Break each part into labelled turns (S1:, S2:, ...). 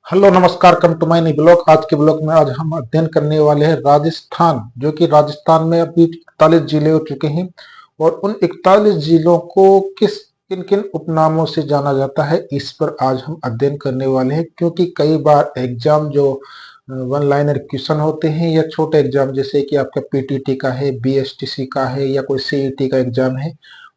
S1: Hello नमस्कार, come to my new blog. आज के ब्लॉग में आज हम अध्ययन करने वाले हैं राजस्थान, जो कि राजस्थान में अभी 41 जिले हो चुके हैं। और उन 41 जिलों को किस किन किन उपनामों से जाना जाता है, इस पर आज हम अध्ययन करने वाले हैं। क्योंकि कई बार एग्जाम जो वन लाइनर क्वेश्चन होते हैं या छोटे एग्जाम जैसे कि आपका पीटीटी का है, बीएसटीसी का है या कोई सीईटी का एग्जाम है,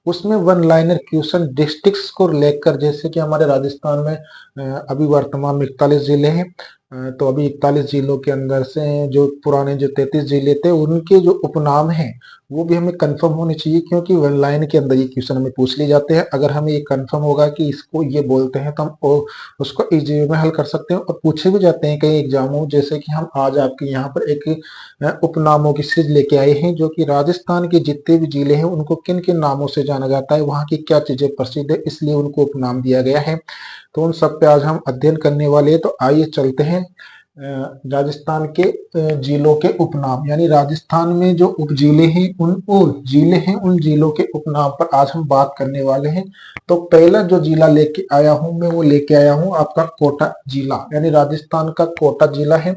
S1: उसमें वन लाइनर क्वेश्चन डिस्ट्रिक्ट्स को लेकर, जैसे कि हमारे राजस्थान में अभी वर्तमान में 41 जिले हैं। तो अभी 41 जिलों के अंदर से जो पुराने जो 33 जिले थे उनके जो उपनाम हैं वो भी हमें कंफर्म होने चाहिए, क्योंकि वन लाइन के अंदर ये क्वेश्चन हमें पूछ लिए जाते हैं। अगर हमें ये कंफर्म होगा कि इसको ये बोलते हैं तो हम उसको इजी में हल कर सकते हैं। और पूछे भी जाते हैं कई एग्जामों, जैसे कि हम आज आपके यहाँ पर एक उपनामों की सीरीज लेके आए हैं, जो कि राजस्थान के जितने भी जिले हैं उनको किन किन नामों से जाना जाता है, वहाँ की क्या चीजें प्रसिद्ध है, इसलिए उनको उपनाम दिया गया है। तो उन सब पे आज हम अध्ययन करने वाले हैं। तो आइए चलते हैं राजस्थान के जिलों के उपनाम, यानी राजस्थान में जो उप जिले हैं उन जिलों के उपनाम पर आज हम बात करने वाले हैं। तो पहला जो जिला लेके आया हूं मैं, वो लेके आया हूं आपका कोटा जिला, यानी राजस्थान का कोटा जिला है।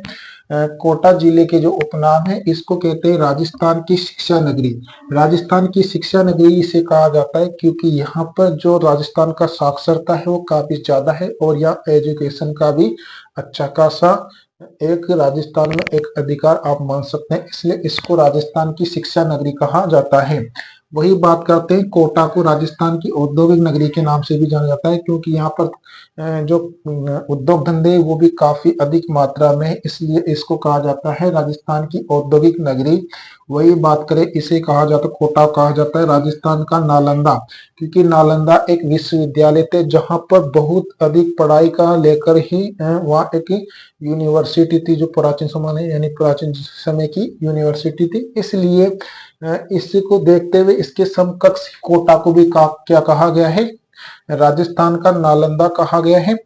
S1: कोटा जिले के जो उपनाम है इसको कहते हैं राजस्थान की शिक्षा नगरी। राजस्थान की शिक्षा नगरी इसे कहा जाता है क्योंकि यहाँ पर जो राजस्थान का साक्षरता है वो काफी ज्यादा है, और यहाँ एजुकेशन का भी अच्छा खासा एक राजस्थान में एक अधिकार आप मान सकते हैं, इसलिए इसको राजस्थान की शिक्षा नगरी कहा जाता है। वही बात करते हैं, कोटा को राजस्थान की औद्योगिक नगरी के नाम से भी जाना जाता है, क्योंकि यहाँ पर जो उद्योग धंधे वो भी काफी अधिक मात्रा में है, इसलिए इसको कहा जाता है राजस्थान की औद्योगिक नगरी। वही बात करें, इसे कहा जाता है, कोटा कहा जाता है राजस्थान का नालंदा, क्योंकि नालंदा एक विश्वविद्यालय थे जहां पर बहुत अधिक पढ़ाई का लेकर ही वहाँ एक यूनिवर्सिटी थी, जो प्राचीन समय में यानी प्राचीन समय की यूनिवर्सिटी थी। इसलिए इसी को देखते हुए इसके समकक्ष कोटा को भी क्या कहा गया है, राजस्थान का नालंदा कहा गया है।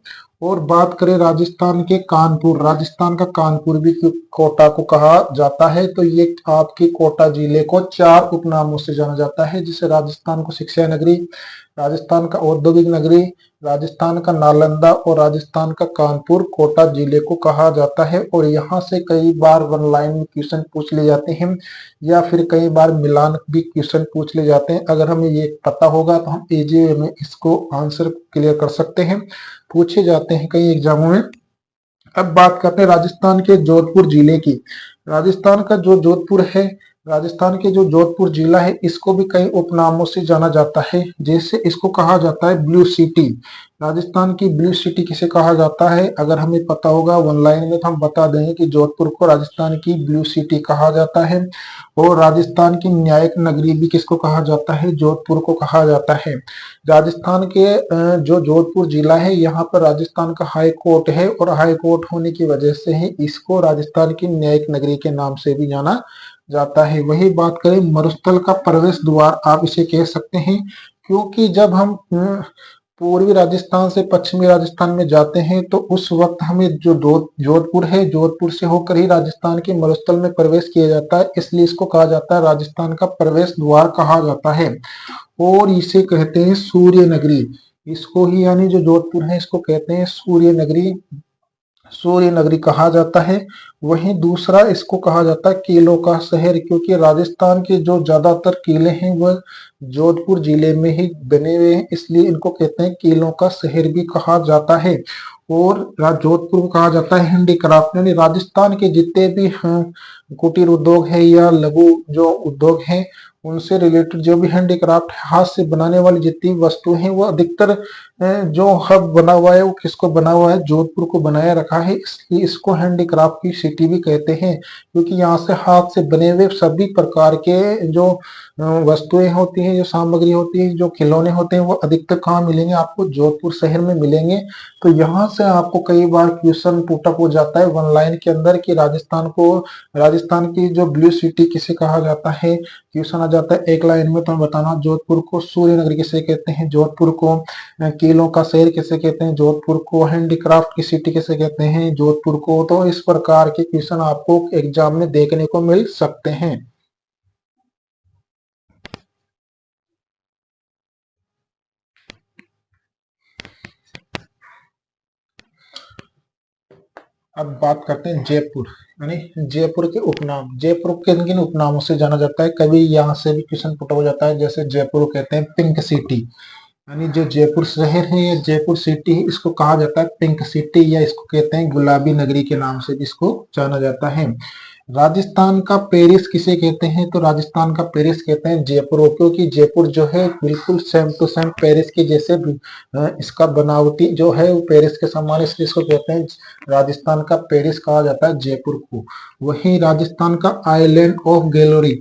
S1: और बात करें राजस्थान के कानपुर, राजस्थान का कानपुर भी कोटा को कहा जाता है। तो ये आपके कोटा जिले को 4 उपनामों से जाना जाता है, जिसे राजस्थान को शिक्षा नगरी, राजस्थान का औद्योगिक नगरी, राजस्थान का नालंदा और राजस्थान का कानपुर कोटा जिले को कहा जाता है। और यहाँ से कई बार वन लाइन में क्वेश्चन पूछ लिए जाते हैं, या फिर कई बार मिलान भी क्वेश्चन पूछ लिए जाते हैं। अगर हमें ये पता होगा तो हम इजी में इसको आंसर क्लियर कर सकते हैं, पूछे जाते हैं कई एग्जामों में। अब बात करते हैं राजस्थान के जोधपुर जिले की। राजस्थान का जो जोधपुर है, राजस्थान के जो जोधपुर जिला है, इसको भी कई उपनामों से जाना जाता है। जैसे इसको कहा जाता है ब्लू सिटी। राजस्थान की ब्लू सिटी किसे कहा जाता है, अगर हमें पता होगा वन लाइन में तो हम बता देंगे कि जोधपुर को राजस्थान की ब्लू सिटी कहा जाता है। और राजस्थान की न्यायिक नगरी भी किसको कहा जाता है, जोधपुर को कहा जाता है। राजस्थान के जो जोधपुर जिला है, यहाँ पर राजस्थान का हाई कोर्ट है, और हाई कोर्ट होने की वजह से ही इसको राजस्थान की न्यायिक नगरी के नाम से भी जाना जाता है। वही बात करें, मरुस्थल का प्रवेश द्वार आप इसे कह सकते हैं, क्योंकि जब हम पूर्वी राजस्थान से पश्चिमी राजस्थान में जाते हैं तो उस वक्त हमें जो जोधपुर है, जोधपुर से होकर ही राजस्थान के मरुस्थल में प्रवेश किया जाता है, इसलिए इसको कहा जाता है राजस्थान का प्रवेश द्वार कहा जाता है। और इसे कहते हैं सूर्य नगरी। इसको ही, यानी जो जोधपुर है, इसको कहते हैं सूर्य नगरी, सूर्य नगरी कहा जाता है। वहीं दूसरा इसको कहा जाता है किलों का शहर, क्योंकि राजस्थान के जो ज्यादातर किले हैं वह जोधपुर जिले में ही बने हुए हैं, इसलिए इनको कहते हैं किलों का शहर भी कहा जाता है। और जोधपुर को कहा जाता है हैंडीक्राफ्ट, यानी राजस्थान के जितने भी कुटीर उद्योग है या लघु जो उद्योग हैं, उनसे रिलेटेड जो भी हैंडीक्राफ्ट हाथ से बनाने वाली जितनी वस्तुएं हैं वो अधिकतर जो हब बना हुआ है वो किसको बना हुआ है, जोधपुर को बनाया रखा है, इसलिए इसको हैंडीक्राफ्ट की सिटी भी कहते हैं। क्योंकि यहाँ से हाथ से बने हुए सभी प्रकार के जो वस्तुएं होती हैं, जो सामग्री होती है, जो खिलौने होते हैं, वो अधिकतर कहाँ मिलेंगे, आपको जोधपुर शहर में मिलेंगे। तो यहाँ से आपको कई बार क्वेश्चन पुटअप हो जाता है वन लाइन के अंदर कि राजस्थान की जो ब्लू सिटी किसे कहा जाता है। क्वेश्चन आ जाता है एक लाइन में, तो बताना जोधपुर को सूर्य नगरी किसे कहते हैं, जोधपुर को किलों का शहर किसे कहते हैं, जोधपुर को हैंडीक्राफ्ट की सिटी किसे कहते हैं, जोधपुर को। तो इस प्रकार के क्वेश्चन आपको एग्जाम में देखने को मिल सकते हैं। अब बात करते हैं जयपुर, यानी जयपुर के उपनाम। जयपुर को किन किन उपनामों से जाना जाता है, कभी यहाँ से भी क्वेश्चन पुट हो जाता है। जैसे जयपुर को कहते हैं पिंक सिटी, यानी जो जयपुर शहर है या जयपुर सिटी है, इसको कहा जाता है पिंक सिटी, या इसको कहते हैं गुलाबी नगरी के नाम से भी इसको जाना जाता है। राजस्थान का पेरिस किसे कहते हैं, तो राजस्थान का पेरिस कहते हैं जयपुर को, क्योंकि जयपुर जो है बिल्कुल सेम टू सेम पेरिस के जैसे इसका बनावटी जो है वो पेरिस के समान, इसलिए इसको कहते हैं राजस्थान का पेरिस कहा जाता है जयपुर को। वहीं राजस्थान का आइलैंड ऑफ गैलरी,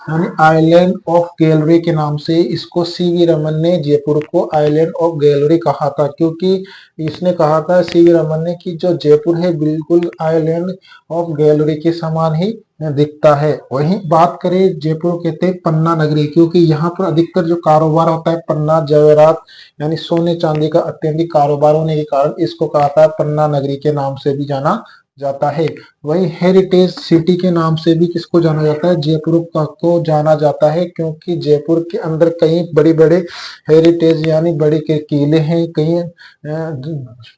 S1: यानी आइलैंड ऑफ गैलरी के नाम से इसको सीवी रमन ने जयपुर को आइलैंड ऑफ गैलरी कहा था, क्योंकि इसने कहा था सीवी रमन ने कि जो जयपुर है बिल्कुल आइलैंड ऑफ गैलरी के समान ही दिखता है। वहीं बात करें जयपुर कहते हैं पन्ना नगरी, क्योंकि यहाँ पर अधिकतर जो कारोबार होता है पन्ना जवेरात यानी सोने चांदी का अत्यधिक कारोबार होने के कारण इसको कहा था पन्ना नगरी के नाम से भी जाना जाता है। वही हेरिटेज सिटी के नाम से भी किसको जाना जाता है, जयपुर को जाना जाता है, क्योंकि जयपुर के अंदर कई बड़े बड़े हेरिटेज यानी बड़े के किले हैं, कई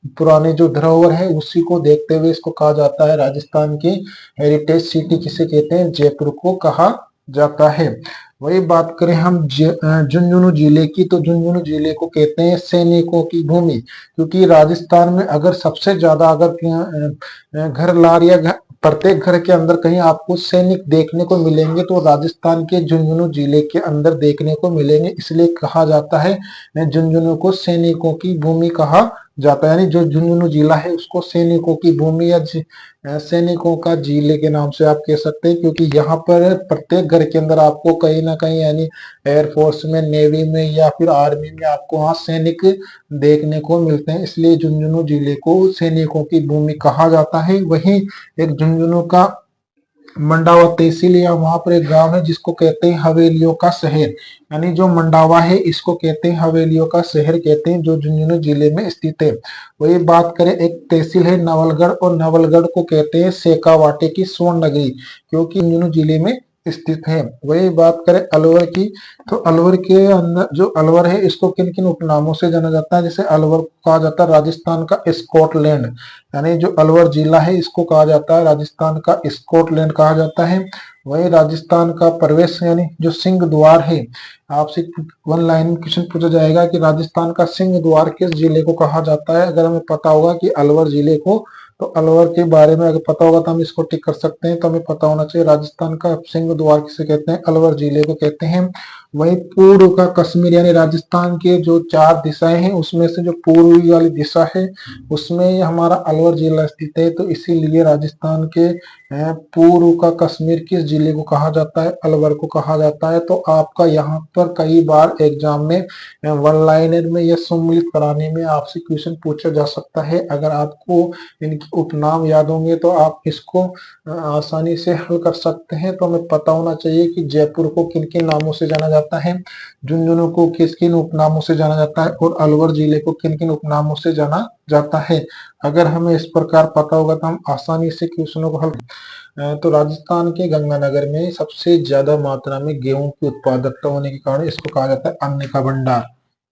S1: पुराने जो धरोहर है उसी को देखते हुए इसको कहा जाता है राजस्थान की हेरिटेज सिटी किसे कहते हैं, जयपुर को कहा जाता है। वही बात करें हम झुंझुनू जिले की, तो झुंझुनू जिले को कहते हैं सैनिकों की भूमि, क्योंकि राजस्थान में अगर सबसे ज्यादा अगर घर लार या प्रत्येक घर के अंदर कहीं आपको सैनिक देखने को मिलेंगे तो राजस्थान के झुंझुनू जिले के अंदर देखने को मिलेंगे, इसलिए कहा जाता है झुंझुनू को सैनिकों की भूमि कहा जाता है। यानी जो झुंझुनू जिला है उसको सैनिकों की भूमि या सैनिकों का जिले के नाम से आप कह सकते हैं, क्योंकि यहाँ पर प्रत्येक घर के अंदर आपको कहीं ना कहीं यानी एयरफोर्स में, नेवी में या फिर आर्मी में आपको वहाँ सैनिक देखने को मिलते हैं, इसलिए झुंझुनू जिले को सैनिकों की भूमि कहा जाता है। वहीं एक झुंझुनू का मंडावा तहसील या वहां पर एक गांव है जिसको कहते हैं हवेलियों का शहर, यानी जो मंडावा है इसको कहते हैं हवेलियों का शहर कहते हैं, जो झुंझुनू जिले में स्थित है। वही बात करें एक तहसील है नवलगढ़, और नवलगढ़ को कहते हैं सेकावाटे की स्वर्ण नगरी, क्योंकि झुंझुनू जिले में स्थित है। वही बात करें अलवर की, तो अलवर के अंदर जो अलवर है इसको किन किन उपनामों से जाना जाता है, जैसे अलवर को कहा जाता है राजस्थान का स्कॉटलैंड, यानी जो अलवर जिला है इसको कहा जाता है राजस्थान का स्कॉटलैंड कहा जाता है। वही राजस्थान का प्रवेश यानी जो सिंह द्वार है, आपसे वन लाइन में क्वेश्चन पूछा जाएगा कि राजस्थान का सिंह द्वार किस जिले को कहा जाता है, अगर हमें पता होगा कि अलवर जिले को, तो अलवर के बारे में अगर पता होगा तो हम इसको टिक कर सकते हैं। तो हमें पता होना चाहिए राजस्थान का सिंह द्वार किसे कहते हैं, अलवर जिले को कहते हैं। वही पूर्व का कश्मीर, यानी राजस्थान के जो 4 दिशाएं हैं उसमें से जो पूर्वी वाली दिशा है उसमें हमारा अलवर जिला स्थित है, तो इसीलिए राजस्थान के पूर्व का कश्मीर किस जिले को कहा जाता है, अलवर को कहा जाता है। तो आपका यहाँ पर कई बार एग्जाम में वन लाइनर में या सम्मिलित कराने में आपसे क्वेश्चन पूछा जा सकता है। अगर आपको इनके उपनाम याद होंगे तो आप इसको आसानी से हल कर सकते हैं। तो हमें पता होना चाहिए कि जयपुर को किन किन नामों से जाना जाता है, झुंझुनू को किस किन उपनामों से जाना जाता है, और अलवर जिले को किन किन उपनामों से जाना जाता है। अगर हमें इस प्रकार पता होगा तो हम आसानी से क्वेश्चनों को हल। तो राजस्थान के गंगानगर में सबसे ज्यादा मात्रा में गेहूं की उत्पादकता होने के कारण इसको कहा जाता है अन्न का भंडार,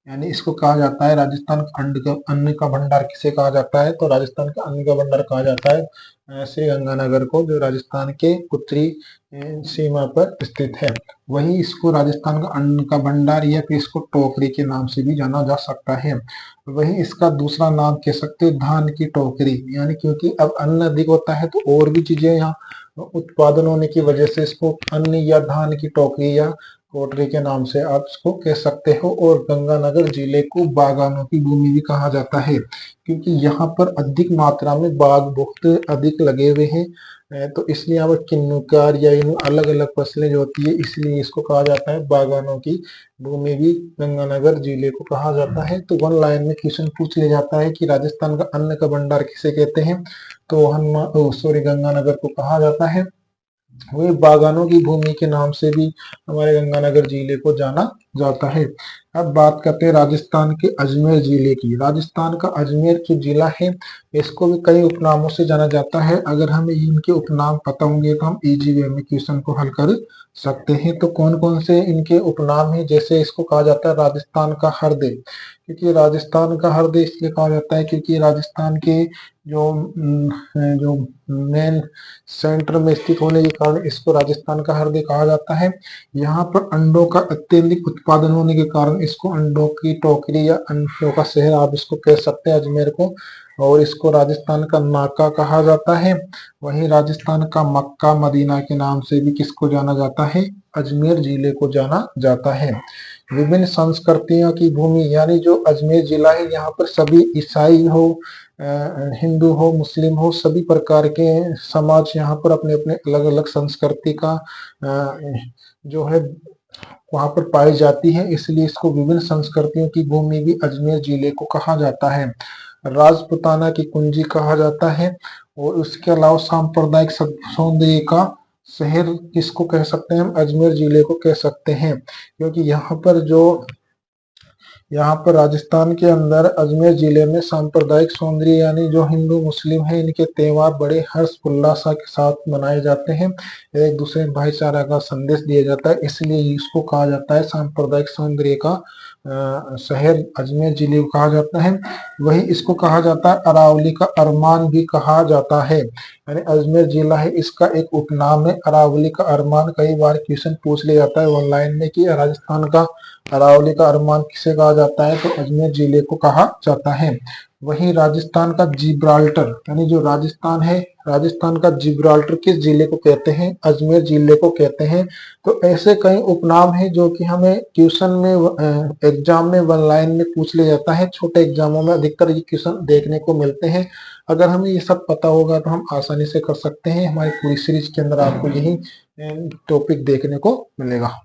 S1: यानी इसको कहा जाता है राजस्थान का अन्न का भंडार किसे कहा जाता है, तो राजस्थान का अन्न का भंडार कहा जाता है श्री गंगानगर को, जो राजस्थान के उत्तरी सीमा पर स्थित है। वही इसको राजस्थान का अन्न का भंडार या फिर इसको टोकरी के नाम से भी जाना जा सकता है। वही इसका दूसरा नाम कह सकते हो धान की टोकरी, यानी क्योंकि अब अन्न अधिक होता है तो और भी चीजें यहाँ उत्पादन होने की वजह से इसको अन्न या धान की टोकरी या कोटरी के नाम से आप इसको कह सकते हो। और गंगानगर जिले को बागानों की भूमि भी कहा जाता है, क्योंकि यहाँ पर अधिक मात्रा में बाग बहुत अधिक लगे हुए हैं, तो इसलिए यहाँ पर किन्नुकार या इन अलग अलग फसलें जो होती है इसलिए इसको कहा जाता है बागानों की भूमि भी गंगानगर जिले को कहा जाता है। तो वन लाइन में क्वेश्चन पूछ लिया जाता है कि राजस्थान का अन्न का भंडार किसे कहते हैं, तो गंगानगर को कहा जाता है। वही बागानों की भूमि के नाम से भी हमारे गंगानगर जिले को जाना जाता है। अब बात करते हैं राजस्थान के अजमेर जिले की। राजस्थान का अजमेर जो जिला है, इसको भी कई उपनामों से जाना जाता है। अगर हमें इनके उपनाम पता होंगे तो हम इजी वे में क्वेश्चन को हल कर सकते हैं। तो कौन कौन से इनके उपनाम हैं? जैसे इसको कहा जाता है राजस्थान का हृदय, क्योंकि राजस्थान का हृदय इसलिए कहा जाता है क्योंकि राजस्थान के जो जो मेन सेंटर में स्थित होने के कारण इसको राजस्थान का हृदय कहा जाता है। यहाँ पर अंडों का अत्यधिक उत्पादन होने के कारण इसको अंडों की टोकरी या अंडों का शहर आप इसको कह सकते हैं अजमेर को। और इसको राजस्थान का नाका कहा जाता है। वहीं राजस्थान का मक्का मदीना के नाम से भी किसको जाना जाता है? अजमेर जिले को जाना जाता है। विभिन्न संस्कृतियों की भूमि, यानी जो अजमेर जिला है, यहाँ पर सभी ईसाई हो, हिंदू हो, मुस्लिम हो, सभी प्रकार के समाज यहाँ पर अपने अपने अलग अलग संस्कृति का जो है वहां पर पाई जाती है, इसलिए इसको विभिन्न संस्कृतियों की भूमि भी अजमेर जिले को कहा जाता है। राजपुताना की कुंजी कहा जाता है। और उसके अलावा सांप्रदायिक सौंदर्य का शहर किसको कह सकते हैं? हम अजमेर जिले को कह सकते हैं, क्योंकि यहाँ पर राजस्थान के अंदर अजमेर जिले में सांप्रदायिक सौंदर्य, यानी जो हिंदू मुस्लिम है, इनके त्योहार बड़े हर्ष उल्लास के साथ मनाए जाते हैं। एक दूसरे भाईचारा का संदेश दिया जाता है, इसलिए इसको कहा जाता है सांप्रदायिक सौंदर्य का शहर अजमेर जिले को कहा जाता है। वही इसको कहा जाता है अरावली का अरमान भी कहा जाता है। यानी अजमेर जिला है, इसका एक उपनाम है अरावली का अरमान। कई बार क्वेश्चन पूछ लिया जाता है ऑनलाइन में कि राजस्थान का अरावली का अरमान किसे कहा जाता है, तो अजमेर जिले को कहा जाता है। वहीं राजस्थान का जिब्राल्टर, यानी जो राजस्थान है, राजस्थान का जिब्राल्टर किस जिले को कहते हैं? अजमेर जिले को कहते हैं। तो ऐसे कई उपनाम हैं जो कि हमें क्वेश्चन में एग्जाम में वन लाइन में पूछ लिया जाता है। छोटे एग्जामों में अधिकतर ये क्वेश्चन देखने को मिलते हैं। अगर हमें ये सब पता होगा तो हम आसानी से कर सकते हैं। हमारी पूरी सीरीज के अंदर आपको यही टॉपिक देखने को मिलेगा।